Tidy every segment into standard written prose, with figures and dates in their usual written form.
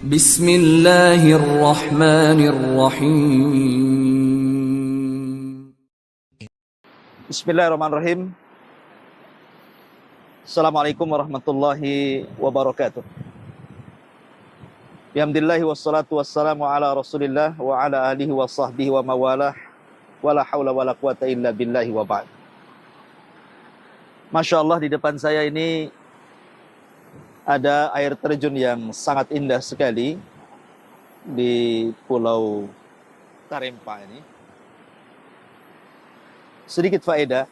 Bismillahirrahmanirrahim. Bismillahirrahmanirrahim. Assalamualaikum warahmatullahi wabarakatuh. Bihamdillahi wassalatu wassalamu ala rasulillah wa ala alihi wa sahbihi wa mawalah. Wala hawla wala quwata illa billahi wa ba'd. Masya Allah, di depan saya ini ada air terjun yang sangat indah sekali di Pulau Tarempa ini. Sedikit faedah.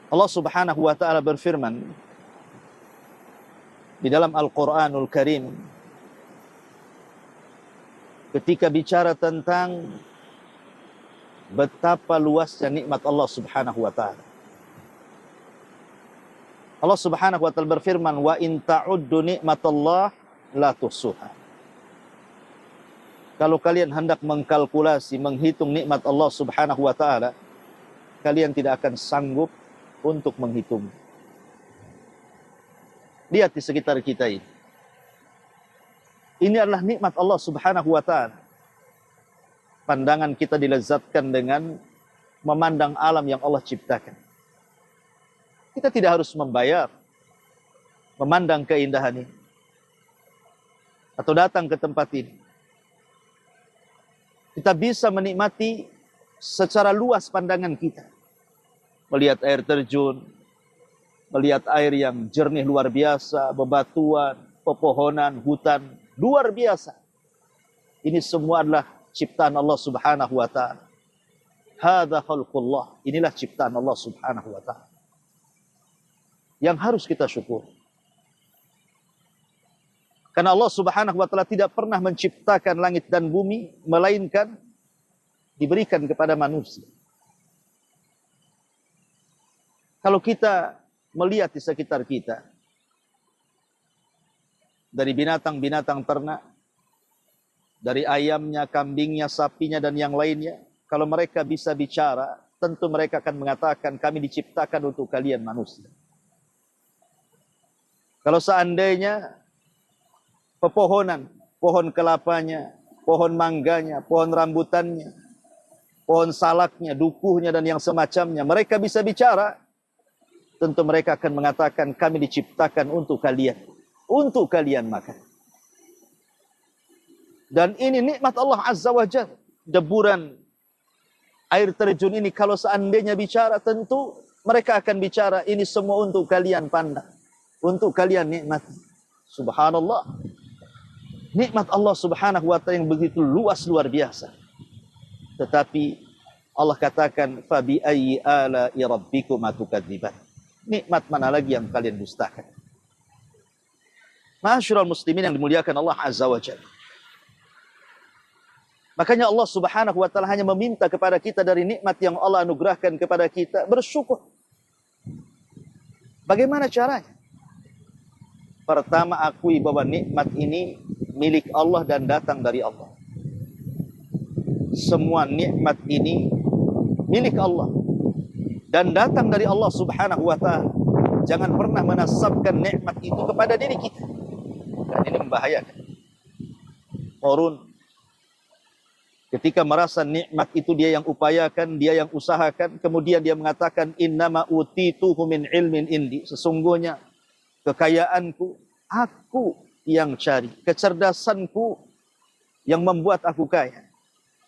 Allah Subhanahu wa ta'ala berfirman di dalam Al-Quranul Karim ketika bicara tentang betapa luasnya nikmat Allah Subhanahu wa ta'ala. Allah Subhanahu wa ta'ala berfirman, wa in ta'uddu nikmatallah la tuhsuha. Kalau kalian hendak mengkalkulasi, menghitung nikmat Allah Subhanahu wa ta'ala, kalian tidak akan sanggup untuk menghitung. Lihat di sekitar kita ini. Ini adalah nikmat Allah Subhanahu wa ta'ala. Pandangan kita dilezatkan dengan memandang alam yang Allah ciptakan. Kita tidak harus membayar, memandang keindahan ini, atau datang ke tempat ini. Kita bisa menikmati secara luas pandangan kita. Melihat air terjun, melihat air yang jernih luar biasa, bebatuan, pepohonan, hutan, luar biasa. Ini semua adalah ciptaan Allah Subhanahu wa ta'ala. Hadza khalqullah. Inilah ciptaan Allah Subhanahu wa ta'ala yang harus kita syukur. Karena Allah Subhanahu wa ta'ala tidak pernah menciptakan langit dan bumi, melainkan diberikan kepada manusia. Kalau kita melihat di sekitar kita, dari binatang-binatang ternak, dari ayamnya, kambingnya, sapinya, dan yang lainnya, kalau mereka bisa bicara, tentu mereka akan mengatakan, kami diciptakan untuk kalian manusia. Kalau seandainya pepohonan, pohon kelapanya, pohon mangganya, pohon rambutannya, pohon salaknya, dukuhnya, dan yang semacamnya, mereka bisa bicara, tentu mereka akan mengatakan, kami diciptakan untuk kalian makan. Dan ini nikmat Allah Azza wa Jalla. Deburan air terjun ini kalau seandainya bicara, tentu mereka akan bicara, ini semua untuk kalian pandang, untuk kalian nikmati. Subhanallah. Nikmat Allah Subhanahu wa ta'ala yang begitu luas, luar biasa. Tetapi Allah katakan, fabi ayyi ala'i rabbikuma tukadziban. Nikmat mana lagi yang kalian dustakan? Ma'asyiral muslimin yang dimuliakan Allah Azza wa Jalla. Makanya Allah Subhanahu wa ta'ala hanya meminta kepada kita dari nikmat yang Allah anugerahkan kepada kita, bersyukur. Bagaimana caranya? Pertama, akui bahwa nikmat ini milik Allah dan datang dari Allah. Semua nikmat ini milik Allah dan datang dari Allah Subhanahu wa ta'ala. Jangan pernah menasabkan nikmat itu kepada diri kita. Dan ini membahayakan. Qarun ketika merasa nikmat itu dia yang upayakan, dia yang usahakan, kemudian dia mengatakan, innama utituhu min ilmin indi. Sesungguhnya kekayaanku, aku yang cari. Kecerdasanku yang membuat aku kaya.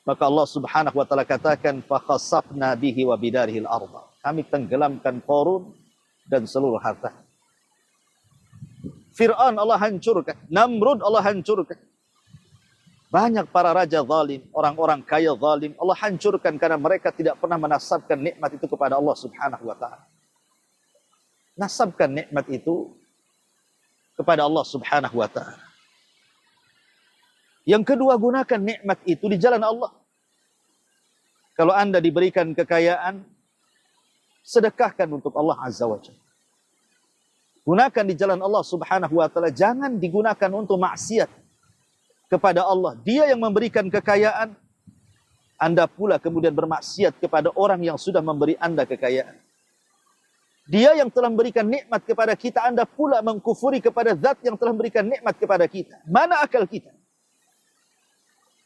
Maka Allah Subhanahu wa ta'ala katakan, fakhasafna bihi wa bidarihil arda. Kami tenggelamkan Qarun dan seluruh harta. Fir'aun Allah hancurkan. Namrud Allah hancurkan. Banyak para raja zalim, orang-orang kaya zalim, Allah hancurkan karena mereka tidak pernah menasabkan nikmat itu kepada Allah Subhanahu wa ta'ala. Nasabkan nikmat itu kepada Allah Subhanahu wa ta'ala. Yang kedua, gunakan nikmat itu di jalan Allah. Kalau Anda diberikan kekayaan, sedekahkan untuk Allah Azza wa Jalla. Gunakan di jalan Allah Subhanahu wa ta'ala. Jangan digunakan untuk maksiat kepada Allah. Dia yang memberikan kekayaan, Anda pula kemudian bermaksiat kepada orang yang sudah memberi Anda kekayaan. Dia yang telah memberikan nikmat kepada kita, Anda pula mengkufuri kepada zat yang telah memberikan nikmat kepada kita. Mana akal kita?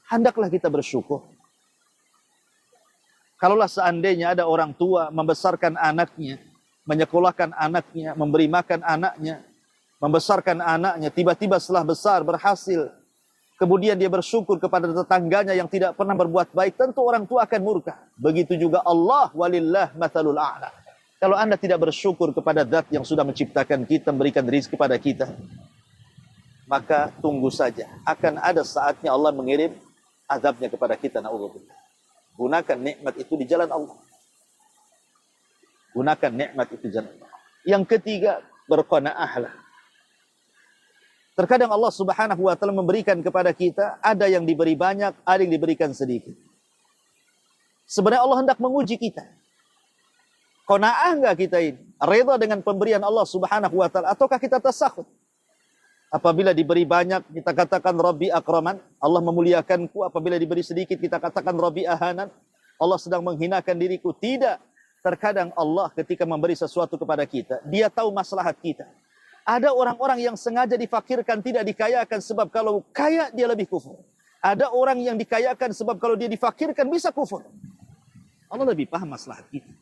Hendaklah kita bersyukur. Kalaulah seandainya ada orang tua membesarkan anaknya, menyekolahkan anaknya, memberi makan anaknya, membesarkan anaknya, tiba-tiba setelah besar berhasil, kemudian dia bersyukur kepada tetangganya yang tidak pernah berbuat baik, tentu orang tua akan murka. Begitu juga Allah, walillah mathalul a'la. Kalau Anda tidak bersyukur kepada zat yang sudah menciptakan kita, memberikan rezeki kepada kita, maka tunggu saja. Akan ada saatnya Allah mengirim azabnya kepada kita. Na'udzubillah. Gunakan nikmat itu di jalan Allah. Gunakan nikmat itu di jalan Allah. Yang ketiga, berqanaahlah. Terkadang Allah Subhanahu wa taala memberikan kepada kita, ada yang diberi banyak, ada yang diberikan sedikit. Sebenarnya Allah hendak menguji kita. Qanaah enggak kita ini? Reda dengan pemberian Allah Subhanahu wa taala ataukah kita tasakhut? Apabila diberi banyak, kita katakan Rabbi akraman, Allah memuliakanku. Apabila diberi sedikit, kita katakan Rabbi ahanan, Allah sedang menghinakan diriku. Tidak. Terkadang Allah ketika memberi sesuatu kepada kita, Dia tahu maslahat kita. Ada orang-orang yang sengaja difakirkan, tidak dikayakan, sebab kalau kaya dia lebih kufur. Ada orang yang dikayakan sebab kalau dia difakirkan bisa kufur. Allah lebih paham maslahat kita.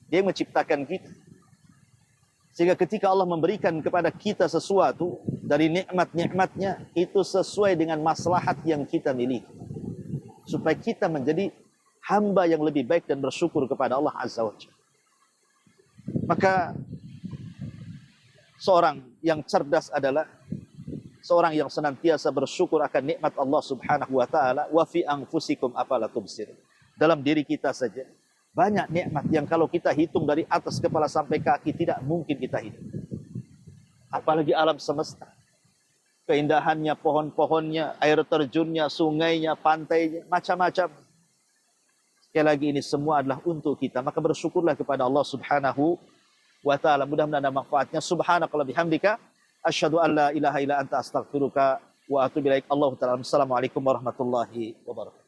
Dia menciptakan kita. Sehingga ketika Allah memberikan kepada kita sesuatu dari nikmat-nikmatnya, itu sesuai dengan maslahat yang kita miliki. Supaya kita menjadi hamba yang lebih baik dan bersyukur kepada Allah Azza wa Jalla. Maka seorang yang cerdas adalah seorang yang senantiasa bersyukur akan nikmat Allah Subhanahu wa taala. Wa fi anfusikum afala tubsirun. Dalam diri kita saja banyak nikmat yang kalau kita hitung dari atas kepala sampai kaki tidak mungkin kita hitung. Apalagi alam semesta. Keindahannya, pohon-pohonnya, air terjunnya, sungainya, pantainya, macam-macam. Sekali lagi ini semua adalah untuk kita. Maka bersyukurlah kepada Allah Subhanahu wa ta'ala. Mudah-mudahan ada manfaatnya. Subhanakallah bihamdika. Asyhadu an la ilaha illa anta astaghfiruka wa atubu ilaik. Allahu ta'ala. Assalamualaikum warahmatullahi wabarakatuh.